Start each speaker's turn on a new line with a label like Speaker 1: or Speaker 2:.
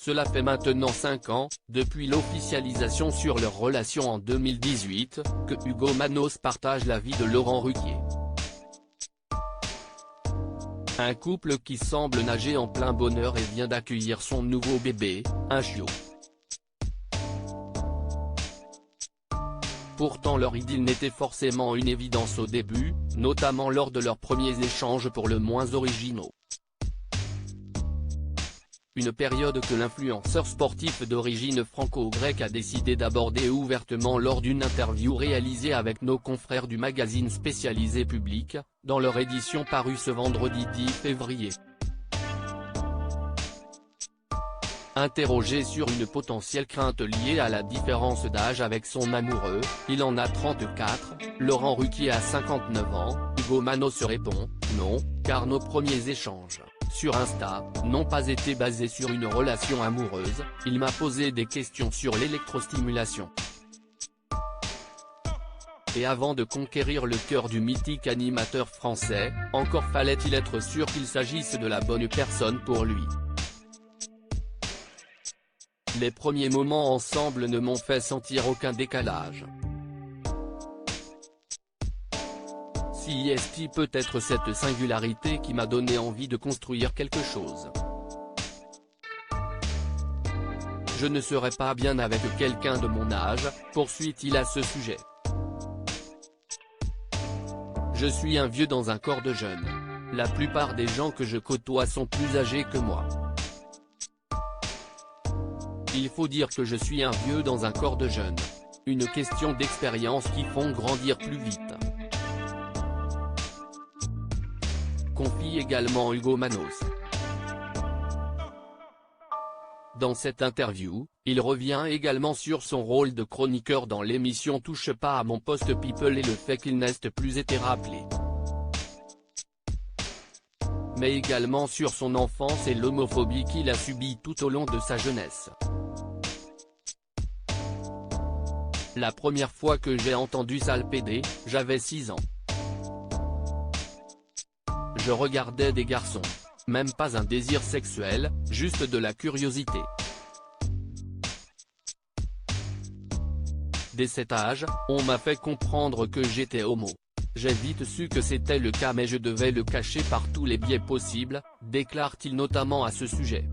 Speaker 1: Cela fait maintenant 5 ans, depuis l'officialisation sur leur relation en 2018, que Hugo Manos partage la vie de Laurent Ruquier. Un couple qui semble nager en plein bonheur et vient d'accueillir son nouveau bébé, un chiot. Pourtant leur idylle n'était forcément une évidence au début, notamment lors de leurs premiers échanges pour le moins originaux. Une période que l'influenceur sportif d'origine franco-grecque a décidé d'aborder ouvertement lors d'une interview réalisée avec nos confrères du magazine spécialisé Public, dans leur édition parue ce vendredi 10 février. Interrogé sur une potentielle crainte liée à la différence d'âge avec son amoureux, il en a 34, Laurent Ruquier a 59 ans, Hugo Manos répond « Non, car nos premiers échanges sur Insta n'ont pas été basés sur une relation amoureuse, il m'a posé des questions sur l'électrostimulation. Et avant de conquérir le cœur du mythique animateur français, encore fallait-il être sûr qu'il s'agisse de la bonne personne pour lui. Les premiers moments ensemble ne m'ont fait sentir aucun décalage. Si est peut-être cette singularité qui m'a donné envie de construire quelque chose. Je ne serais pas bien avec quelqu'un de mon âge, poursuit-il à ce sujet. Je suis un vieux dans un corps de jeune. La plupart des gens que je côtoie sont plus âgés que moi. Il faut dire que je suis un vieux dans un corps de jeune. Une question d'expérience qui font grandir plus vite. Confie également Hugo Manos. Dans cette interview, il revient également sur son rôle de chroniqueur dans l'émission Touche pas à mon poste People et le fait qu'il n'ait plus été rappelé. Mais également sur son enfance et l'homophobie qu'il a subie tout au long de sa jeunesse. La première fois que j'ai entendu Sale PD, j'avais 6 ans. Je regardais des garçons. Même pas un désir sexuel, juste de la curiosité. Dès cet âge, on m'a fait comprendre que j'étais homo. J'ai vite su que c'était le cas mais je devais le cacher par tous les biais possibles, déclare-t-il notamment à ce sujet.